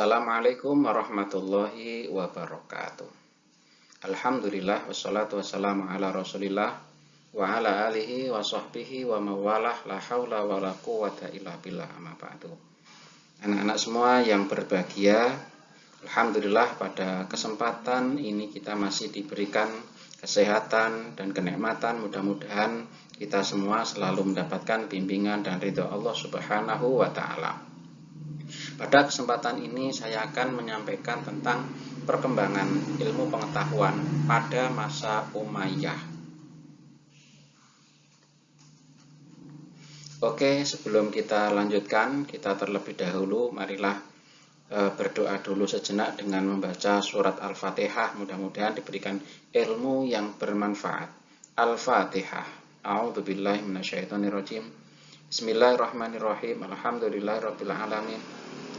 Assalamualaikum warahmatullahi wabarakatuh. Alhamdulillah wassalatu wassalamu ala Rasulillah wa ala alihi wa sahbihi wa mawalah la haula wa la quwata illa billah amma ba'du. Anak-anak semua yang berbahagia, alhamdulillah pada kesempatan ini kita masih diberikan kesehatan dan kenikmatan. Mudah-mudahan kita semua selalu mendapatkan bimbingan dan ridho Allah Subhanahu wa ta'ala. Pada kesempatan ini saya akan menyampaikan tentang perkembangan ilmu pengetahuan pada masa Umayyah. Oke, sebelum kita lanjutkan, kita terlebih dahulu marilah berdoa dulu sejenak dengan membaca surat Al-Fatihah. Mudah-mudahan diberikan ilmu yang bermanfaat. Al-Fatihah. A'udzubillahi minasyaitonirrajim. Bismillahirrahmanirrahim. Alhamdulillahirabbil alamin.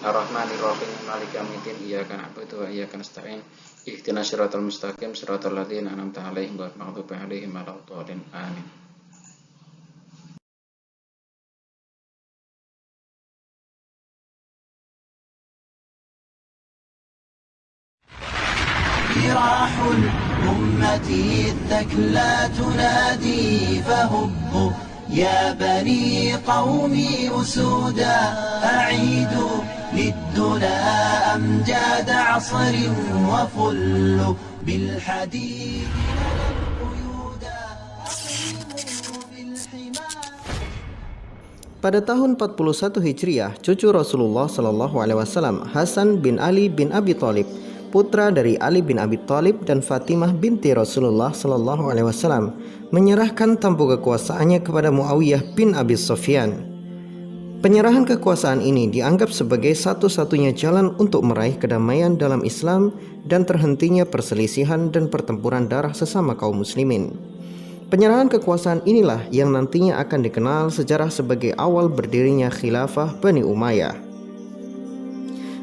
Ar-Rahmanirrahim. Maliki yaumiddin. Iyyaka na'budu wa iyyaka nasta'in. Ihdinas siratal mustaqim, siratal ladzina an'amta 'alaihim ghairil maghdubi 'alaihim waladdallin. Amin. راح الأمة الثكلى تنادي فهبوا يا بني قومي أسودا أعيدوا للدنا أمجاد عصر وفلوا بالحديد قيودا أقيموا بالحمى. Pada tahun 41 Hijriah, cucu Rasulullah Shallallahu Alaihi Wasallam, Hasan bin Ali bin Abi Thalib, putra dari Ali bin Abi Thalib dan Fatimah binti Rasulullah Shallallahu Alaihi Wasallam, menyerahkan tampuk kekuasaannya kepada Muawiyah bin Abi Sufyan. Penyerahan kekuasaan ini dianggap sebagai satu-satunya jalan untuk meraih kedamaian dalam Islam dan terhentinya perselisihan dan pertempuran darah sesama kaum muslimin. Penyerahan kekuasaan inilah yang nantinya akan dikenal sejarah sebagai awal berdirinya Khilafah Bani Umayyah.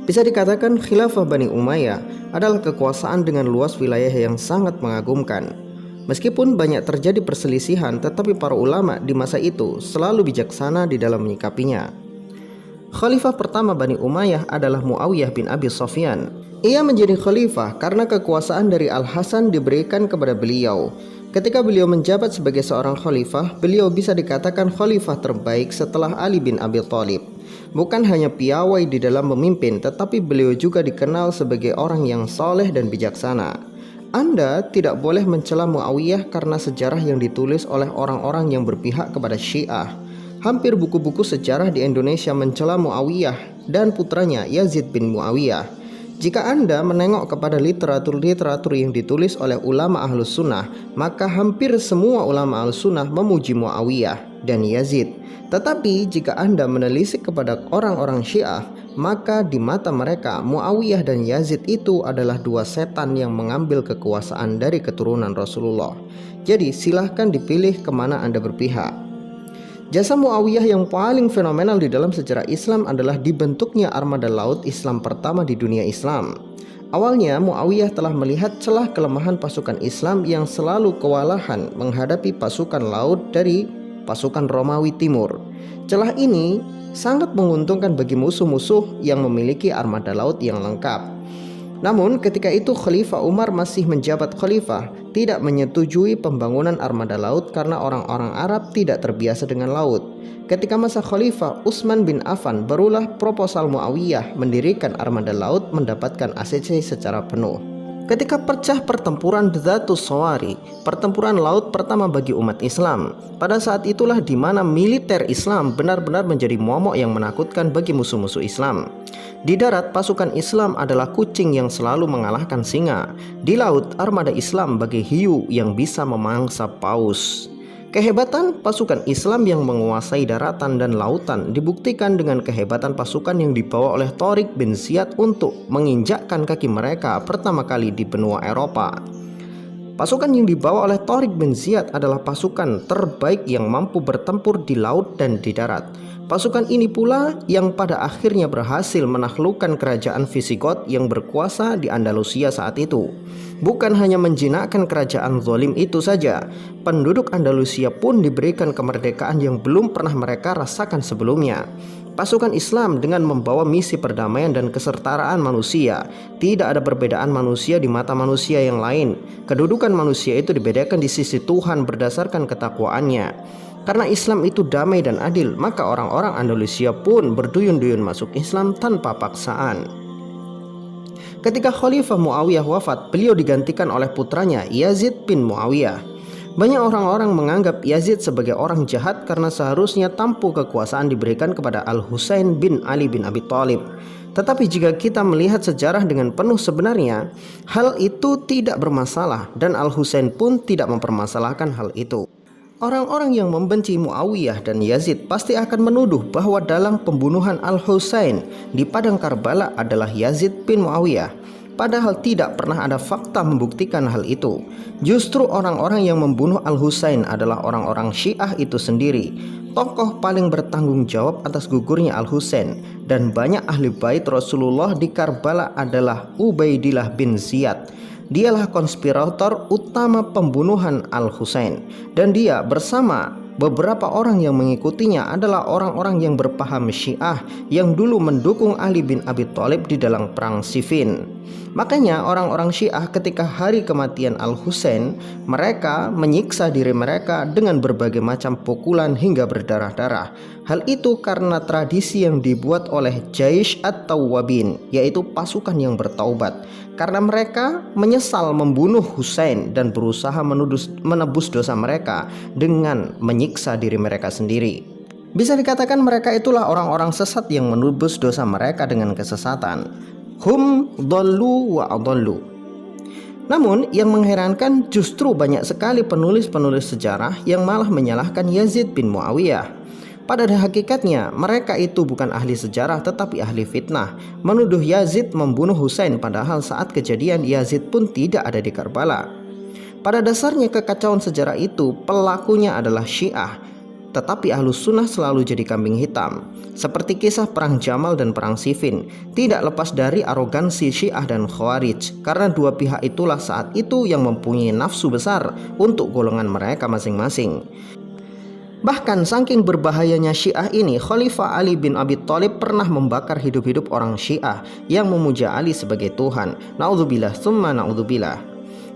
Bisa dikatakan Khilafah Bani Umayyah adalah kekuasaan dengan luas wilayah yang sangat mengagumkan. Meskipun banyak terjadi perselisihan, tetapi para ulama di masa itu selalu bijaksana di dalam menyikapinya. Khalifah pertama Bani Umayyah adalah Muawiyah bin Abi Sufyan. Ia menjadi khalifah karena kekuasaan dari Al-Hasan diberikan kepada beliau. Ketika beliau menjabat sebagai seorang khalifah, beliau bisa dikatakan khalifah terbaik setelah Ali bin Abi Thalib. Bukan hanya piawai di dalam memimpin, tetapi beliau juga dikenal sebagai orang yang soleh dan bijaksana. Anda tidak boleh mencela Muawiyah karena sejarah yang ditulis oleh orang-orang yang berpihak kepada Syiah. Hampir buku-buku sejarah di Indonesia mencela Muawiyah dan putranya Yazid bin Muawiyah. Jika Anda menengok kepada literatur-literatur yang ditulis oleh ulama Ahlus Sunnah, maka hampir semua ulama Ahlus Sunnah memuji Muawiyah dan Yazid. Tetapi jika Anda menelisik kepada orang-orang Syiah, maka di mata mereka Muawiyah dan Yazid itu adalah dua setan yang mengambil kekuasaan dari keturunan Rasulullah. Jadi silahkan dipilih kemana Anda berpihak. Jasa Muawiyah yang paling fenomenal di dalam sejarah Islam adalah dibentuknya armada laut Islam pertama di dunia Islam. Awalnya Muawiyah telah melihat celah kelemahan pasukan Islam yang selalu kewalahan menghadapi pasukan laut dari pasukan Romawi Timur. Celah ini sangat menguntungkan bagi musuh-musuh yang memiliki armada laut yang lengkap. Namun ketika itu Khalifah Umar masih menjabat khalifah, tidak menyetujui pembangunan armada laut karena orang-orang Arab tidak terbiasa dengan laut. Ketika masa Khalifah Utsman bin Affan, barulah proposal Muawiyah mendirikan armada laut mendapatkan ACC secara penuh. Ketika pecah pertempuran Dzatus Shawari, pertempuran laut pertama bagi umat Islam, pada saat itulah di mana militer Islam benar-benar menjadi momok yang menakutkan bagi musuh-musuh Islam. Di darat, pasukan Islam adalah kucing yang selalu mengalahkan singa. Di laut, armada Islam bagai hiu yang bisa memangsa paus. Kehebatan pasukan Islam yang menguasai daratan dan lautan dibuktikan dengan kehebatan pasukan yang dibawa oleh Tariq bin Ziyad untuk menginjakkan kaki mereka pertama kali di benua Eropa. Pasukan yang dibawa oleh Tariq bin Ziyad adalah pasukan terbaik yang mampu bertempur di laut dan di darat. Pasukan ini pula yang pada akhirnya berhasil menaklukkan kerajaan Visigoth yang berkuasa di Andalusia saat itu. Bukan hanya menjinakkan kerajaan zalim itu saja, penduduk Andalusia pun diberikan kemerdekaan yang belum pernah mereka rasakan sebelumnya. pasukan Islam dengan membawa misi perdamaian dan kesetaraan manusia. Tidak ada perbedaan manusia di mata manusia yang lain. Kedudukan manusia itu dibedakan di sisi Tuhan berdasarkan ketakwaannya. Karena Islam itu damai dan adil, maka orang-orang Andalusia pun berduyun-duyun masuk Islam tanpa paksaan. Ketika Khalifah Muawiyah wafat, beliau digantikan oleh putranya Yazid bin Muawiyah. Banyak orang-orang menganggap Yazid sebagai orang jahat karena seharusnya tampuk kekuasaan diberikan kepada Al-Husain bin Ali bin Abi Thalib. Tetapi jika kita melihat sejarah dengan penuh sebenarnya, hal itu tidak bermasalah dan Al-Husain pun tidak mempermasalahkan hal itu. Orang-orang yang membenci Muawiyah dan Yazid pasti akan menuduh bahwa dalam pembunuhan Al-Husain di padang Karbala adalah Yazid bin Muawiyah. Padahal tidak pernah ada fakta membuktikan hal itu. Justru orang-orang yang membunuh Al-Husain adalah orang-orang Syiah itu sendiri. Tokoh paling bertanggung jawab atas gugurnya Al-Husain dan banyak ahli bait Rasulullah di Karbala adalah Ubaidillah bin Ziyad. Dialah konspirator utama pembunuhan Al-Husain dan dia bersama beberapa orang yang mengikutinya adalah orang-orang yang berpaham Syiah yang dulu mendukung Ali bin Abi Thalib di dalam perang Siffin. Makanya orang-orang Syiah ketika hari kematian Al-Husain, mereka menyiksa diri mereka dengan berbagai macam pukulan hingga berdarah-darah. Hal itu karena tradisi yang dibuat oleh Jaish at-Tawwabin, yaitu pasukan yang bertaubat. Karena mereka menyesal membunuh Husain dan berusaha menebus dosa mereka dengan menyiksa diri mereka sendiri. Bisa dikatakan mereka itulah orang-orang sesat yang menebus dosa mereka dengan kesesatan. Hum dhallu wa adallu. Namun yang mengherankan justru banyak sekali penulis-penulis sejarah yang malah menyalahkan Yazid bin Muawiyah. Pada hakikatnya mereka itu bukan ahli sejarah tetapi ahli fitnah, menuduh Yazid membunuh Husain padahal saat kejadian Yazid pun tidak ada di Karbala. Pada dasarnya kekacauan sejarah itu pelakunya adalah Syiah, tetapi Ahlus Sunnah selalu jadi kambing hitam. Seperti kisah perang Jamal dan perang Siffin, tidak lepas dari arogansi Syiah dan Khawarij, karena dua pihak itulah saat itu yang mempunyai nafsu besar untuk golongan mereka masing-masing. Bahkan saking berbahayanya Syiah ini, Khalifah Ali bin Abi Thalib pernah membakar hidup-hidup orang Syiah yang memuja Ali sebagai Tuhan. Na'udzubillah tsumma na'udzubillah.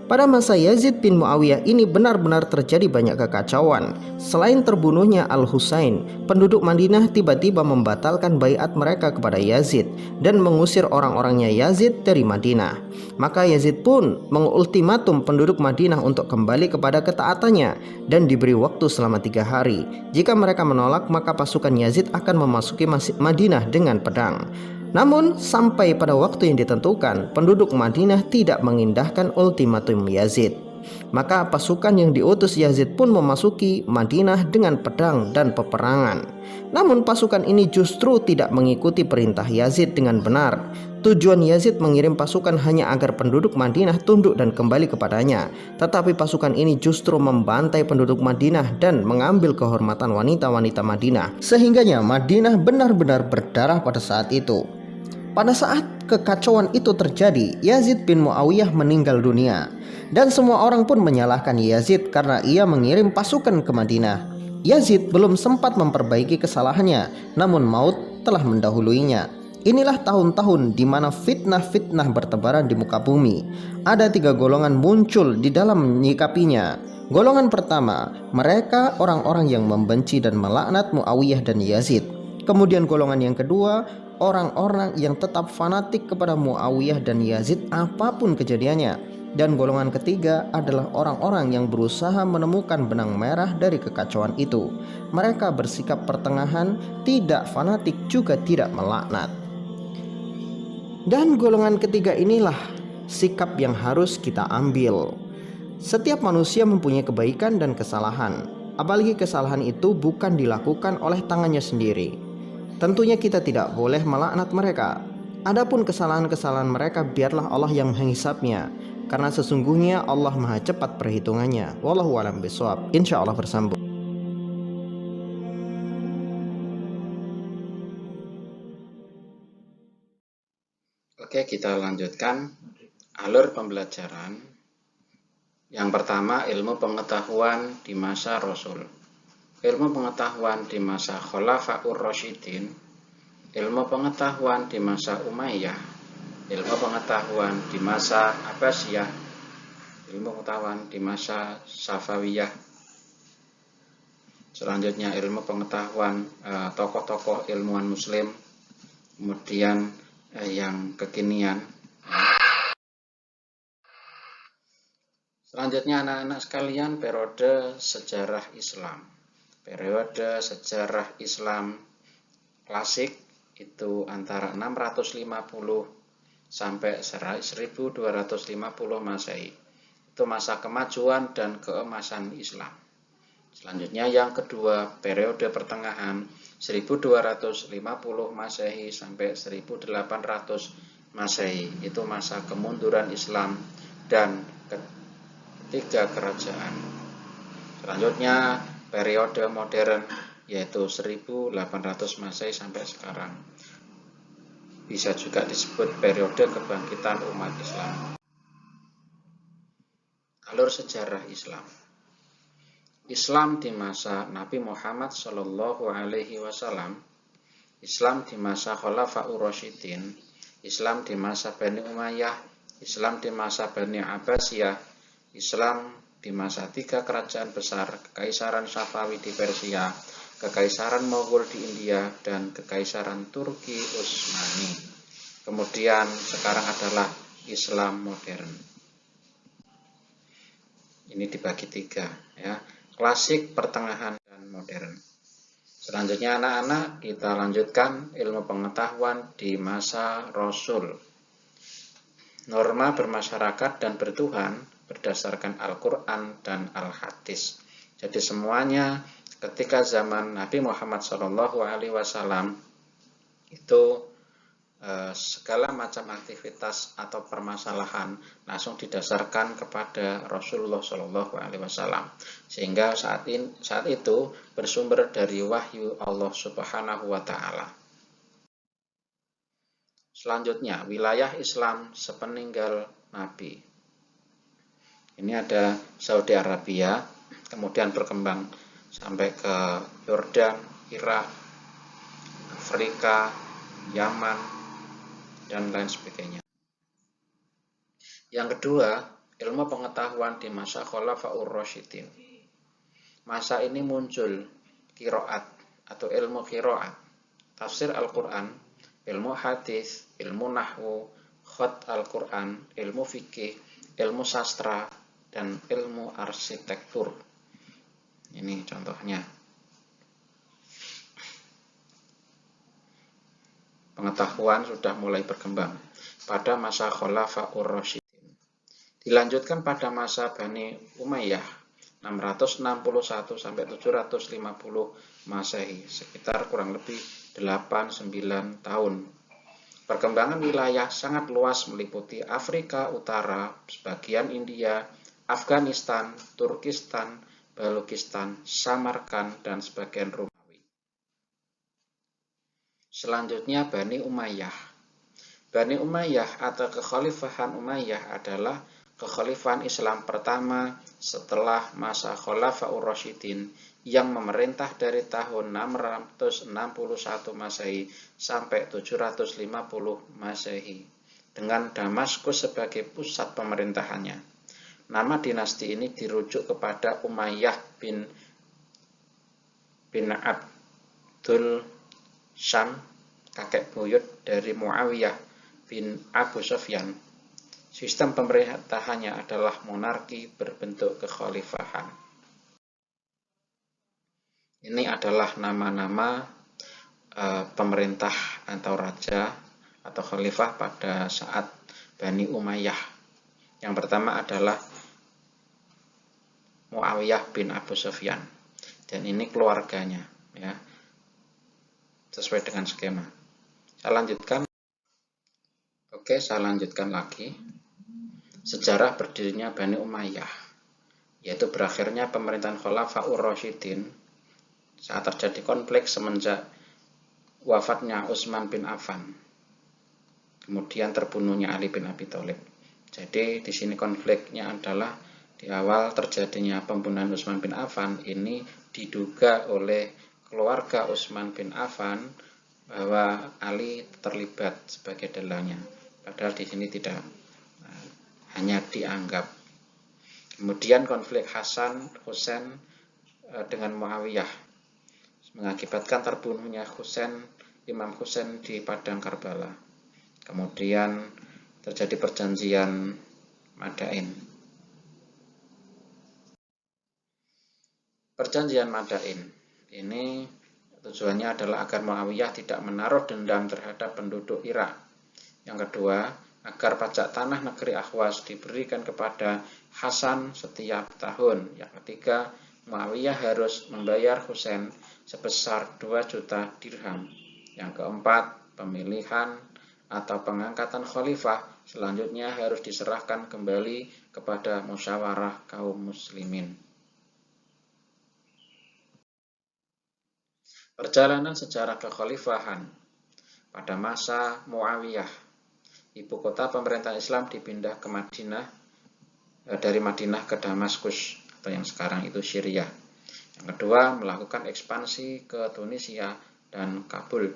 Pada masa Yazid bin Muawiyah ini benar-benar terjadi banyak kekacauan. Selain terbunuhnya Al-Husain, penduduk Madinah tiba-tiba membatalkan baiat mereka kepada Yazid dan mengusir orang-orangnya Yazid dari Madinah. Maka Yazid pun mengultimatum penduduk Madinah untuk kembali kepada ketaatannya dan diberi waktu selama 3 hari. Jika mereka menolak, maka pasukan Yazid akan memasuki Madinah dengan pedang. Namun sampai pada waktu yang ditentukan, penduduk Madinah tidak mengindahkan ultimatum Yazid. Maka pasukan yang diutus Yazid pun memasuki Madinah dengan pedang dan peperangan. Namun pasukan ini justru tidak mengikuti perintah Yazid dengan benar. Tujuan Yazid mengirim pasukan hanya agar penduduk Madinah tunduk dan kembali kepadanya. Tetapi pasukan ini justru membantai penduduk Madinah dan mengambil kehormatan wanita-wanita Madinah. Sehingganya Madinah benar-benar berdarah pada saat itu. Pada saat kekacauan itu terjadi, Yazid bin Muawiyah meninggal dunia. Dan semua orang pun menyalahkan Yazid karena ia mengirim pasukan ke Madinah. Yazid belum sempat memperbaiki kesalahannya, namun maut telah mendahuluinya. Inilah tahun-tahun di mana fitnah-fitnah bertebaran di muka bumi. Ada 3 golongan muncul di dalam menyikapinya. Golongan pertama, mereka orang-orang yang membenci dan melaknat Muawiyah dan Yazid. Kemudian golongan yang kedua, orang-orang yang tetap fanatik kepada Muawiyah dan Yazid apapun kejadiannya. Dan golongan ketiga adalah orang-orang yang berusaha menemukan benang merah dari kekacauan itu. Mereka bersikap pertengahan, tidak fanatik juga tidak melaknat. Dan golongan ketiga inilah sikap yang harus kita ambil. Setiap manusia mempunyai kebaikan dan kesalahan, apalagi kesalahan itu bukan dilakukan oleh tangannya sendiri. Tentunya kita tidak boleh melaknat mereka. Adapun kesalahan-kesalahan mereka biarlah Allah yang menghisapnya, karena sesungguhnya Allah Maha cepat perhitungannya. Wallahu a'lam bishawab. Insyaallah bersambung. Oke, kita lanjutkan alur pembelajaran. Yang pertama, ilmu pengetahuan di masa Rasul. Ilmu pengetahuan di masa Khulafaur Rasyidin ilmu pengetahuan di masa Umayyah, ilmu pengetahuan di masa Abbasiyah, ilmu pengetahuan di masa Safawiyah. Selanjutnya ilmu pengetahuan tokoh-tokoh ilmuwan muslim, kemudian yang kekinian. Selanjutnya anak-anak sekalian, periode sejarah Islam. Periode sejarah Islam klasik itu antara 650 sampai 1250 Masehi. Itu masa kemajuan dan keemasan Islam. Selanjutnya yang kedua, periode pertengahan 1250 Masehi sampai 1800 Masehi. Itu masa kemunduran Islam dan ketiga kerajaan. Selanjutnya periode modern yaitu 1800 Masehi sampai sekarang. Bisa juga disebut periode kebangkitan umat Islam. Alur sejarah Islam. Islam di masa Nabi Muhammad Shallallahu Alaihi Wasallam, Islam di masa Khulafaur Rasyidin, Islam di masa Bani Umayyah, Islam di masa Bani Abbasiyah, Islam di masa tiga kerajaan besar, Kekaisaran Safawi di Persia, Kekaisaran Mogul di India, dan Kekaisaran Turki Utsmani. Kemudian sekarang adalah Islam modern. Ini dibagi tiga, ya, klasik, pertengahan, dan modern. Selanjutnya anak-anak, kita lanjutkan ilmu pengetahuan di masa Rasul. Norma bermasyarakat dan bertuhan berdasarkan Al-Quran dan Al-Hadis. Jadi semuanya ketika zaman Nabi Muhammad SAW itu segala macam aktivitas atau permasalahan langsung didasarkan kepada Rasulullah SAW, sehingga saat itu bersumber dari wahyu Allah Subhanahu wa Ta'ala. Selanjutnya wilayah Islam sepeninggal Nabi. Ini ada Saudi Arabia, kemudian berkembang sampai ke Yordan, Irak, Afrika, Yaman, dan lain sebagainya. Yang kedua, ilmu pengetahuan di masa Khulafaur Rasyidin. Masa ini muncul qiraat atau ilmu qiraat, tafsir Al-Quran, ilmu hadis, ilmu nahwu, khat Al-Quran, ilmu fikih, ilmu sastra, dan ilmu arsitektur. Ini contohnya. Pengetahuan sudah mulai berkembang pada masa Khulafaur Rasyidin. Dilanjutkan pada masa Bani Umayyah 661 sampai 750 Masehi, sekitar kurang lebih 8-9 tahun. Perkembangan wilayah sangat luas meliputi Afrika Utara, sebagian India, Afghanistan, Turkistan, Balukistan, Samarkand, dan sebagian Romawi. Selanjutnya Bani Umayyah. Bani Umayyah atau kekhalifahan Umayyah adalah kekhalifahan Islam pertama setelah masa Khulafaur Rasyidin yang memerintah dari tahun 661 Masehi sampai 750 Masehi dengan Damaskus sebagai pusat pemerintahannya. Nama dinasti ini dirujuk kepada Umayyah bin Abdul Syam, kakek buyut dari Muawiyah bin Abu Sufyan. Sistem pemerintahannya adalah monarki berbentuk kekhalifahan. Ini adalah nama-nama pemerintah atau raja atau khalifah pada saat Bani Umayyah. Yang pertama adalah Muawiyah bin Abu Sufyan, dan ini keluarganya, ya, sesuai dengan skema. Saya lanjutkan. Oke, saya lanjutkan lagi. Sejarah berdirinya Bani Umayyah, yaitu berakhirnya pemerintahan Khulafaur Rasyidin saat terjadi konflik semenjak wafatnya Utsman bin Affan, kemudian terbunuhnya Ali bin Abi Thalib. Jadi di sini konfliknya adalah di awal terjadinya pembunuhan Utsman bin Affan ini diduga oleh keluarga Utsman bin Affan bahwa Ali terlibat sebagai dalangnya, padahal di sini tidak, hanya dianggap. Kemudian konflik Hasan Husain dengan Muawiyah mengakibatkan terbunuhnya Imam Husain di padang Karbala. Kemudian terjadi perjanjian Madain. Perjanjian Madain ini tujuannya adalah agar Muawiyah tidak menaruh dendam terhadap penduduk Irak. Yang kedua, agar pajak tanah negeri Ahwas diberikan kepada Hasan setiap tahun. Yang ketiga, Muawiyah harus membayar Husain sebesar 2 juta dirham. Yang keempat, pemilihan atau pengangkatan khalifah selanjutnya harus diserahkan kembali kepada musyawarah kaum muslimin. Perjalanan sejarah kekhalifahan pada masa Muawiyah, ibu kota pemerintahan Islam dipindah ke Madinah, dari Madinah ke Damaskus atau yang sekarang itu Syria. Yang kedua, melakukan ekspansi ke Tunisia dan Kabul,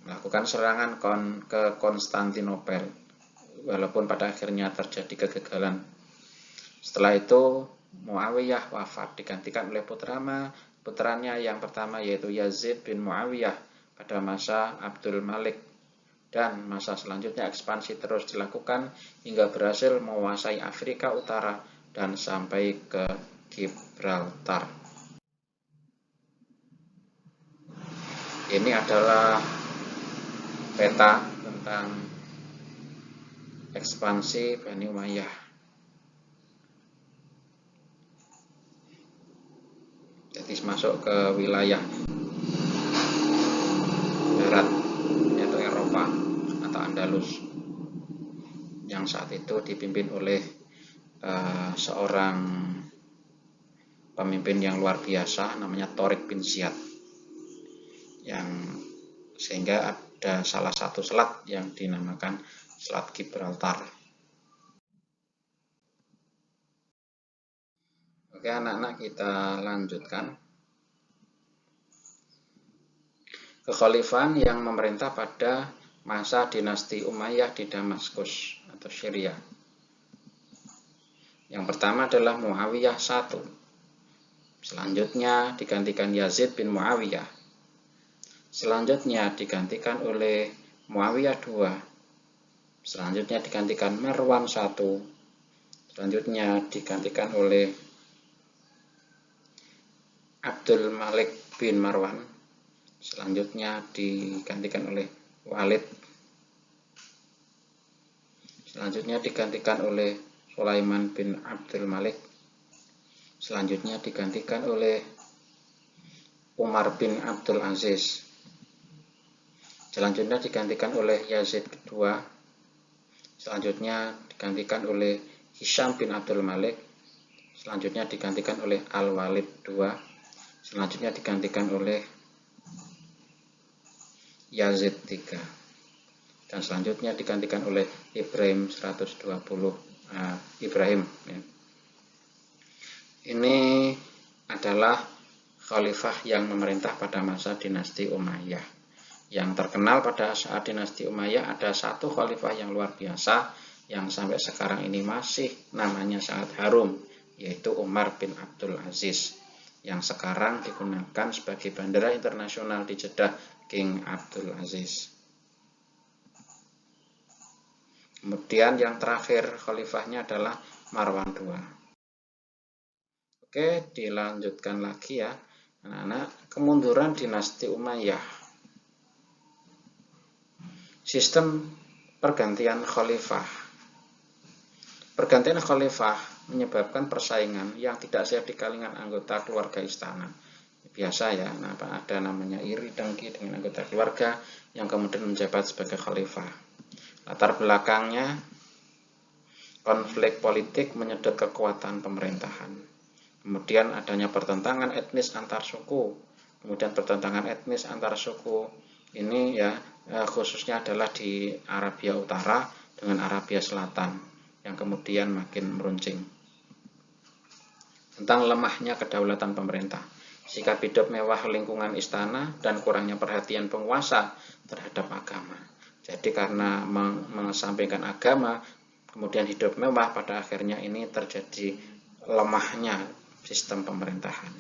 melakukan serangan ke Konstantinopel, walaupun pada akhirnya terjadi kegagalan. Setelah itu Muawiyah wafat, digantikan oleh putranya yang pertama, yaitu Yazid bin Muawiyah pada masa Abdul Malik, dan masa selanjutnya ekspansi terus dilakukan hingga berhasil menguasai Afrika Utara dan sampai ke Gibraltar. Ini adalah peta tentang ekspansi Bani Umayyah. Jadi masuk ke wilayah barat, yaitu Eropa atau Andalus, yang saat itu dipimpin oleh seorang pemimpin yang luar biasa namanya Tariq bin Ziyad, yang sehingga ada salah satu selat yang dinamakan Selat Gibraltar. Oke anak-anak, kita lanjutkan. Kekhalifahan yang memerintah pada masa dinasti Umayyah di Damaskus atau Syria. Yang pertama adalah Muawiyah I. Selanjutnya digantikan Yazid bin Muawiyah. Selanjutnya digantikan oleh Muawiyah II. Selanjutnya digantikan Marwan I. Selanjutnya digantikan oleh Abdul Malik bin Marwan. Selanjutnya digantikan oleh Walid. Selanjutnya digantikan oleh Sulaiman bin Abdul Malik. Selanjutnya digantikan oleh Umar bin Abdul Aziz. Selanjutnya digantikan oleh Yazid II. Selanjutnya digantikan oleh Hisham bin Abdul Malik. Selanjutnya digantikan oleh Al-Walid II. Selanjutnya digantikan oleh Yazid III. Dan selanjutnya digantikan oleh Ibrahim 120. Ibrahim. Ya. Ini adalah khalifah yang memerintah pada masa dinasti Umayyah. Yang terkenal pada saat dinasti Umayyah ada satu khalifah yang luar biasa yang sampai sekarang ini masih namanya sangat harum, yaitu Umar bin Abdul Aziz, yang sekarang digunakan sebagai bandara internasional di Jeddah, King Abdul Aziz. Kemudian yang terakhir khalifahnya adalah Marwan II. Oke, dilanjutkan lagi ya anak-anak. Kemunduran dinasti Umayyah. Sistem pergantian khalifah. Pergantian khalifah menyebabkan persaingan yang tidak sehat di kalangan anggota keluarga istana. Biasa ya, ada namanya iri dengki dengan anggota keluarga yang kemudian menjabat sebagai khalifah. Latar belakangnya, konflik politik menyedot kekuatan pemerintahan. Kemudian adanya pertentangan etnis antar suku. Kemudian pertentangan etnis antar suku ini ya khususnya adalah di Arabia Utara dengan Arabia Selatan, yang kemudian makin meruncing. Tentang lemahnya kedaulatan pemerintah. sikap hidup mewah lingkungan istana, dan kurangnya perhatian penguasa terhadap agama. Jadi karena mengesampingkan agama, kemudian hidup mewah, pada akhirnya ini terjadi lemahnya sistem pemerintahan.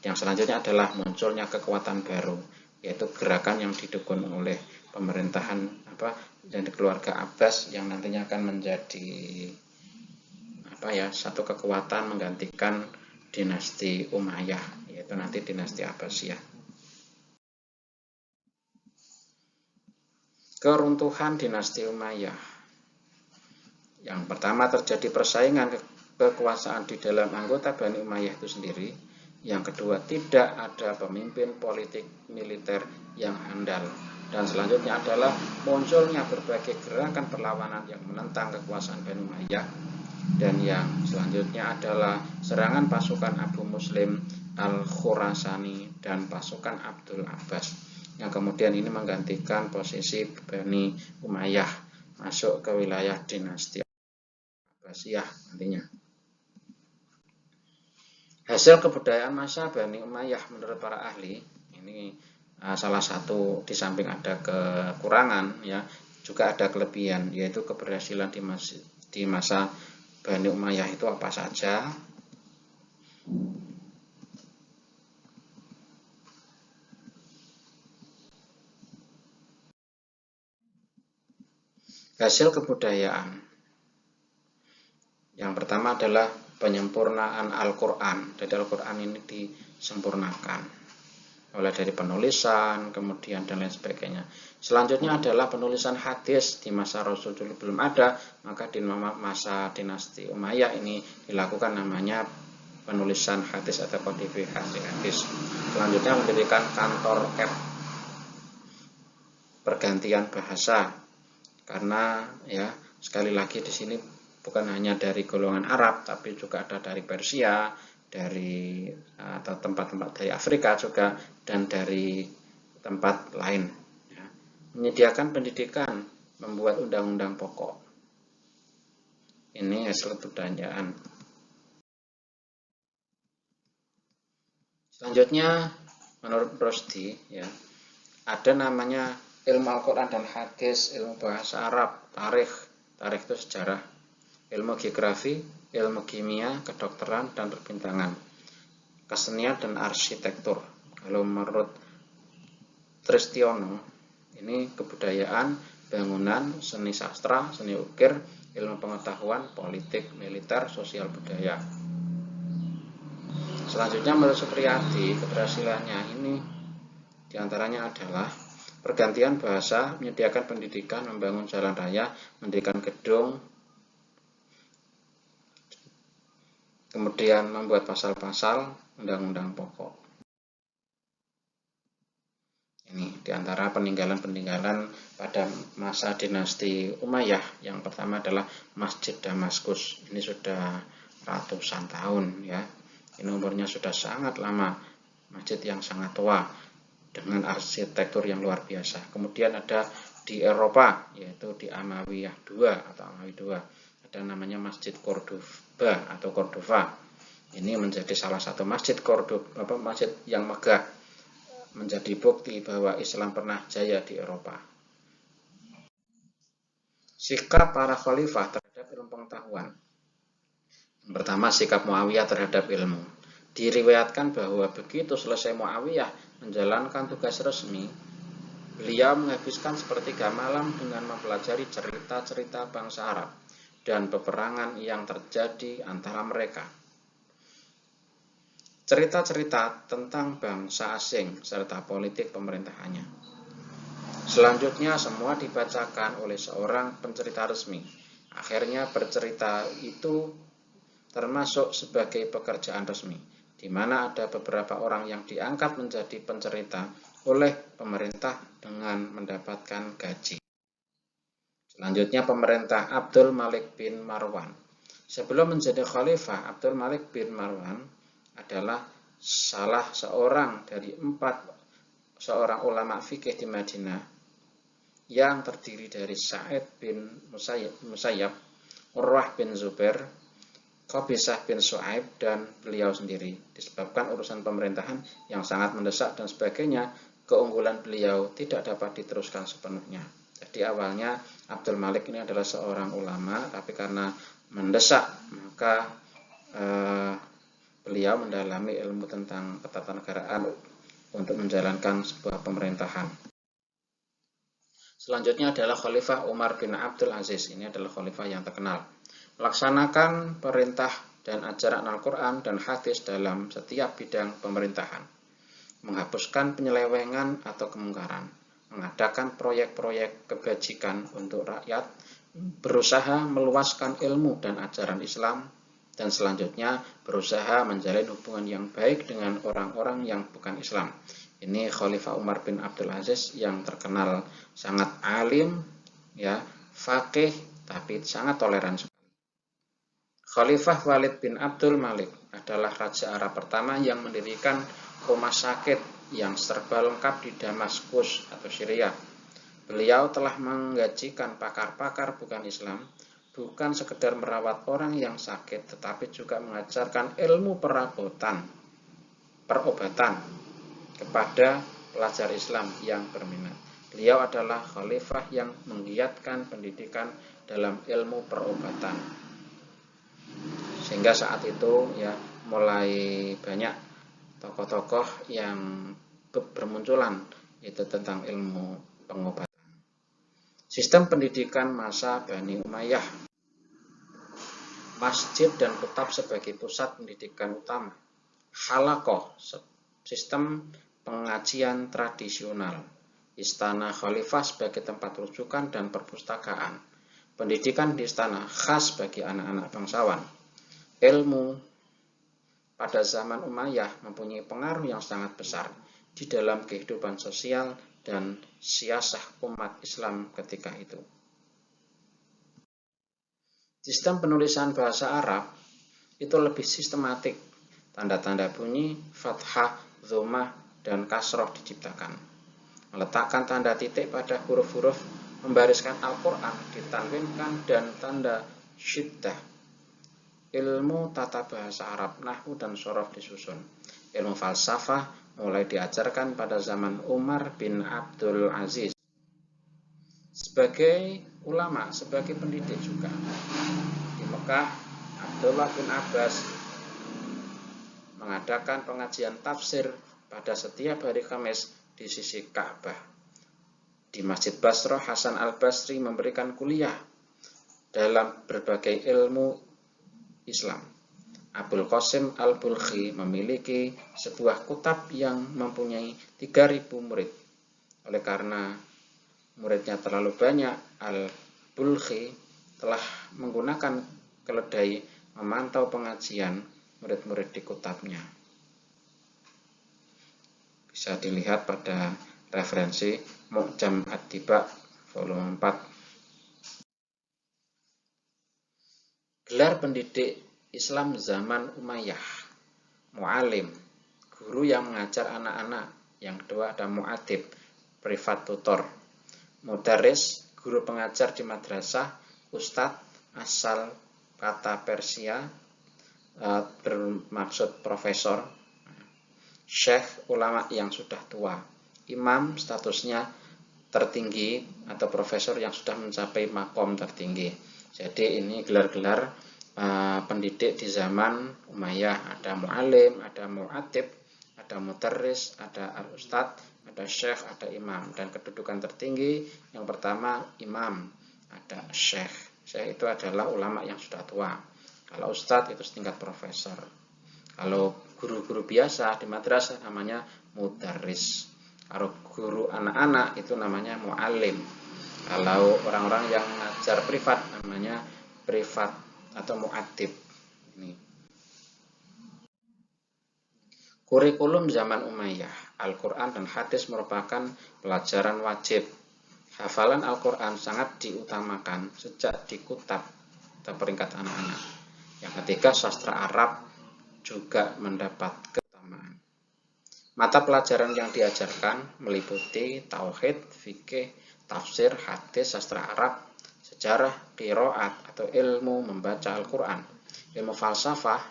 Yang selanjutnya adalah munculnya kekuatan baru, yaitu gerakan yang didukung oleh pemerintahan dan keluarga Abbas yang nantinya akan menjadi satu kekuatan menggantikan dinasti Umayyah, yaitu nanti dinasti Abbasiyah. Keruntuhan dinasti Umayyah. Yang pertama, terjadi persaingan kekuasaan di dalam anggota Bani Umayyah itu sendiri. Yang kedua, tidak ada pemimpin politik militer yang handal. Dan selanjutnya adalah munculnya berbagai gerakan perlawanan yang menentang kekuasaan Bani Umayyah. Dan yang selanjutnya adalah serangan pasukan Abu Muslim Al-Khurasani dan pasukan Abdul Abbas, yang kemudian ini menggantikan posisi Bani Umayyah masuk ke wilayah dinasti Abbasiyah nantinya. Hasil kebudayaan masa Bani Umayyah menurut para ahli, ini salah satu, di samping ada kekurangan ya, juga ada kelebihan, yaitu keberhasilan di masa Bani Umayyah itu apa saja. Hasil kebudayaan. Yang pertama adalah penyempurnaan Al-Quran. Jadi Al-Quran ini disempurnakan mulai dari penulisan, kemudian dan lain sebagainya. Selanjutnya adalah penulisan hadis. Di masa Rasul dulu belum ada, maka di masa dinasti Umayyah ini dilakukan namanya penulisan hadis atau kodifikasi hadis. Selanjutnya mendirikan kantor pergantian bahasa, karena ya sekali lagi di sini bukan hanya dari golongan Arab, tapi juga ada dari Persia, dari atau tempat-tempat dari Afrika juga, dan dari tempat lain ya. Menyediakan pendidikan, membuat undang-undang pokok. Ini hasil kebudayaan. Selanjutnya menurut Rushdie ya, ada namanya ilmu Al-Quran dan hadis, ilmu bahasa Arab, tarikh itu sejarah, ilmu geografi, ilmu kimia, kedokteran, dan perbintangan, kesenian dan arsitektur. Kalau menurut Tristiono, ini kebudayaan, bangunan, seni sastra, seni ukir, ilmu pengetahuan, politik, militer, sosial budaya. Selanjutnya menurut Supriyadi, keberhasilannya ini diantaranya adalah pergantian bahasa, menyediakan pendidikan, membangun jalan raya, mendirikan gedung, kemudian membuat pasal-pasal undang-undang pokok. Ini diantara peninggalan-peninggalan pada masa dinasti Umayyah. Yang pertama adalah Masjid Damaskus. Ini sudah ratusan tahun ya. Ini umurnya sudah sangat lama. Masjid yang sangat tua dengan arsitektur yang luar biasa. Kemudian ada di Eropa, yaitu di Amawiyah II atau Amawi II. Ada namanya Masjid Cordoba atau Cordova. Ini menjadi salah satu masjid masjid yang megah, menjadi bukti bahwa Islam pernah jaya di Eropa. Sikap para khalifah terhadap ilmu pengetahuan. Yang pertama, sikap Muawiyah terhadap ilmu. Diriwayatkan bahwa begitu selesai Muawiyah menjalankan tugas resmi, beliau menghabiskan sepertiga malam dengan mempelajari cerita-cerita bangsa Arab dan peperangan yang terjadi antara mereka. Cerita-cerita tentang bangsa asing serta politik pemerintahannya. Selanjutnya semua dibacakan oleh seorang pencerita resmi. Akhirnya bercerita itu termasuk sebagai pekerjaan resmi, di mana ada beberapa orang yang diangkat menjadi pencerita oleh pemerintah dengan mendapatkan gaji. Selanjutnya pemerintah Abdul Malik bin Marwan. Sebelum menjadi khalifah, Abdul Malik bin Marwan adalah salah seorang dari 4 seorang ulama fikih di Madinah yang terdiri dari Sa'id bin Musayyab, Urwah bin Zubair, Qabisah bin Shu'aib dan beliau sendiri. Disebabkan urusan pemerintahan yang sangat mendesak dan sebagainya, keunggulan beliau tidak dapat diteruskan sepenuhnya. Jadi awalnya Abdul Malik ini adalah seorang ulama, tapi karena mendesak maka beliau mendalami ilmu tentang ketatanegaraan untuk menjalankan sebuah pemerintahan. Selanjutnya adalah Khalifah Umar bin Abdul Aziz. Ini adalah khalifah yang terkenal. Melaksanakan perintah dan ajaran Al-Quran dan hadis dalam setiap bidang pemerintahan. Menghapuskan penyelewengan atau kemungkaran. Mengadakan proyek-proyek kebajikan untuk rakyat. Berusaha meluaskan ilmu dan ajaran Islam. Dan selanjutnya berusaha menjalin hubungan yang baik dengan orang-orang yang bukan Islam. Ini Khalifah Umar bin Abdul Aziz yang terkenal sangat alim, ya, faqih, tapi sangat toleran. Khalifah Walid bin Abdul Malik adalah raja Arab pertama yang mendirikan rumah sakit yang serba lengkap di Damaskus atau Syria. Beliau telah menggajikan pakar-pakar bukan Islam, bukan sekedar merawat orang yang sakit, tetapi juga mengajarkan ilmu perobatan kepada pelajar Islam yang berminat. Beliau adalah khalifah yang menggiatkan pendidikan dalam ilmu perobatan. Sehingga saat itu ya mulai banyak tokoh-tokoh yang bermunculan itu tentang ilmu pengobatan. Sistem pendidikan masa Bani Umayyah. Masjid dan kitab sebagai pusat pendidikan utama. Halaqah, sistem pengajian tradisional. Istana khalifah sebagai tempat rujukan dan perpustakaan. Pendidikan di istana khas bagi anak-anak bangsawan. Ilmu pada zaman Umayyah mempunyai pengaruh yang sangat besar di dalam kehidupan sosial dan siasah umat Islam ketika itu. Sistem penulisan bahasa Arab itu lebih sistematik. Tanda-tanda bunyi, fathah, dhammah, dan kasroh diciptakan. Meletakkan tanda titik pada huruf-huruf, membariskan Al-Quran, ditanwinkan, dan tanda syiddah. Ilmu tata bahasa Arab, nahwu, dan shorof disusun. Ilmu falsafah mulai diajarkan pada zaman Umar bin Abdul Aziz. Sebagai ulama, sebagai pendidik juga. Di Mekah, Abdullah bin Abbas mengadakan pengajian tafsir pada setiap hari Kamis di sisi Ka'bah. Di Masjid Basrah, Hasan al-Basri memberikan kuliah dalam berbagai ilmu Islam. Abul Qasim al-Bulkhi memiliki sebuah kitab yang mempunyai 3.000 murid. Oleh karena muridnya terlalu banyak, al-Bulkhi telah menggunakan keledai memantau pengajian murid-murid di kitabnya. Bisa dilihat pada referensi Mu'jam ad-Diba volume 4. Gelar pendidik Islam zaman Umayyah. Mu'alim, guru yang mengajar anak-anak. Yang kedua ada mu'adib, privat tutor. Mudaris, guru pengajar di madrasah. Ustadz, asal kata Persia, bermaksud profesor. Syekh, ulama yang sudah tua. Imam, statusnya tertinggi atau profesor yang sudah mencapai makom tertinggi. Jadi ini gelar-gelar pendidik di zaman Umayyah. Ada mu'alim, ada mu'adib, ada mudarris, ada al-ustadz, ada syekh, ada imam. Dan kedudukan tertinggi yang pertama imam, ada syekh. Syekh itu adalah ulama yang sudah tua. Kalau ustadz itu setingkat profesor. Kalau guru-guru biasa di madrasah namanya mudarris. Kalau guru anak-anak itu namanya mu'alim. Kalau orang-orang yang mengajar privat namanya privat atau mu'adib. Ini. Kurikulum zaman Umayyah. Al-Quran dan hadis merupakan pelajaran wajib. Hafalan Al-Quran sangat diutamakan sejak di kitab atau peringkat anak-anak. Yang ketiga, sastra Arab juga mendapat keutamaan. Mata pelajaran yang diajarkan meliputi tauhid, fikih, tafsir, hadis, sastra Arab, sejarah, qiraat atau ilmu membaca Al-Quran. ilmu falsafah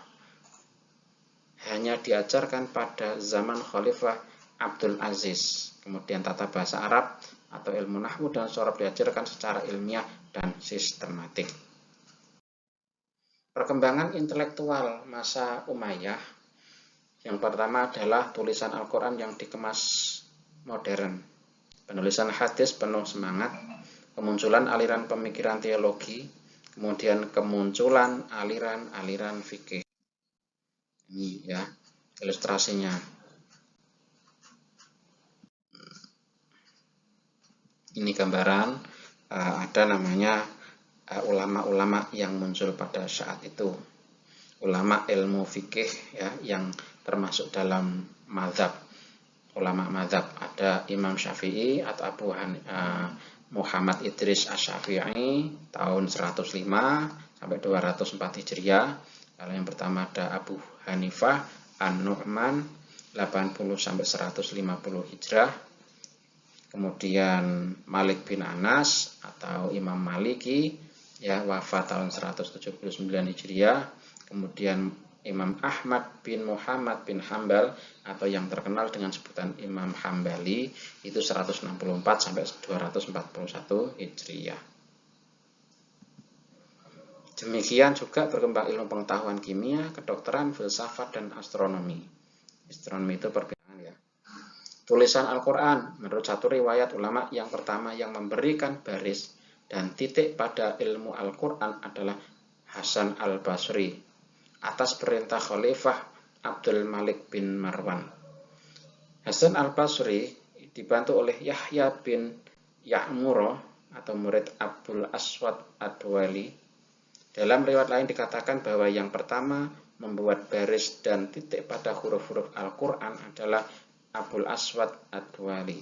hanya diajarkan pada zaman Khalifah Abdul Aziz. Kemudian tata bahasa Arab atau ilmu nahwu dan shorab diajarkan secara ilmiah dan sistematik. Perkembangan intelektual masa Umayyah, yang pertama adalah tulisan Al-Quran yang dikemas modern, penulisan hadis penuh semangat, kemunculan aliran pemikiran teologi, kemudian kemunculan aliran-aliran fikih. Ini ya ilustrasinya. Ini gambaran ada namanya ulama-ulama yang muncul pada saat itu. Ulama ilmu fikih ya, yang termasuk dalam mazhab. Ulama mazhab ada Imam Syafi'i atau Muhammad Idris Asy-Syafi'i tahun 105 sampai 204 Hijriah. Kalau yang pertama ada Abu Hanifah An-Nu'man 80 sampai 150 Hijrah. Kemudian Malik bin Anas atau Imam Maliki ya, wafat tahun 179 Hijriah. Kemudian Imam Ahmad bin Muhammad bin Hambal atau yang terkenal dengan sebutan Imam Hambali itu 164 sampai 241 Hijriah. Demikian juga berkembang ilmu pengetahuan kimia, kedokteran, filsafat, dan astronomi. Astronomi itu perbedaan ya. Tulisan Al-Quran, menurut satu riwayat ulama, yang pertama yang memberikan baris dan titik pada ilmu Al-Quran adalah Hasan Al-Basri atas perintah Khalifah Abdul Malik bin Marwan. Hasan Al-Basri dibantu oleh Yahya bin Ya'muro atau murid Abdul Aswad Ad-Duwali. Dalam riwayat lain dikatakan bahwa yang pertama membuat baris dan titik pada huruf-huruf Al-Quran adalah Abdul Aswad Ad-Duwali.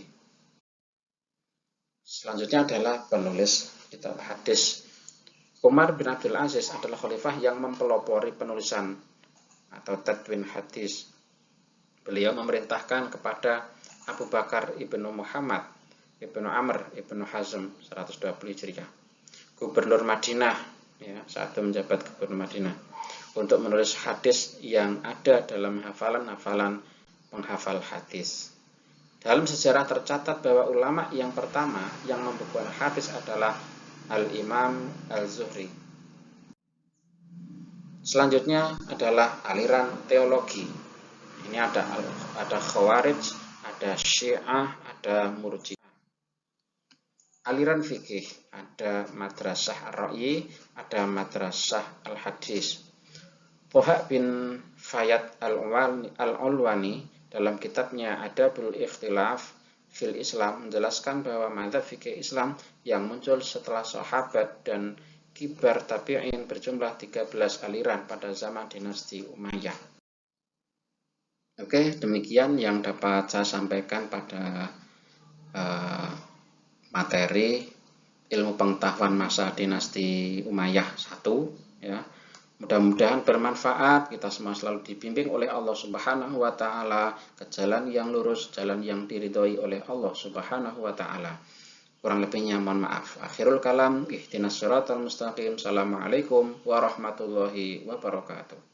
Selanjutnya adalah penulis kitab hadis. Umar bin Abdul Aziz adalah khalifah yang mempelopori penulisan atau tadwin hadis. Beliau memerintahkan kepada Abu Bakar ibnu Muhammad ibnu Amr ibnu Hazm 120 Hijriah, gubernur Madinah ya, saat itu menjabat gubernur Madinah, untuk menulis hadis yang ada dalam hafalan-hafalan penghafal hadis. Dalam sejarah tercatat bahwa ulama yang pertama yang membukukan hadis adalah Al-Imam Al-Zuhri. Selanjutnya adalah aliran teologi. Ini ada Khawarij, ada Syiah, ada Murji'ah. Aliran fikih, ada Madrasah Ar-Ra'yi, ada Madrasah Al-Hadis. Thaha bin Fayyad Al-Ulwani dalam kitabnya Adabul Ikhtilaf fil Islam menjelaskan bahwa mazhab fikih Islam yang muncul setelah sahabat dan kibar tabi'in berjumlah 13 aliran pada zaman dinasti Umayyah. Oke, demikian yang dapat saya sampaikan pada materi ilmu pengetahuan masa dinasti Umayyah 1 ya. Mudah-mudahan bermanfaat, kita semua selalu dibimbing oleh Allah Subhanahu wa taala ke jalan yang lurus, jalan yang diridhoi oleh Allah Subhanahu wa taala. Kurang lebihnya mohon maaf. Akhirul kalam, ihdinas siratal mustaqim. Assalamualaikum warahmatullahi wabarakatuh.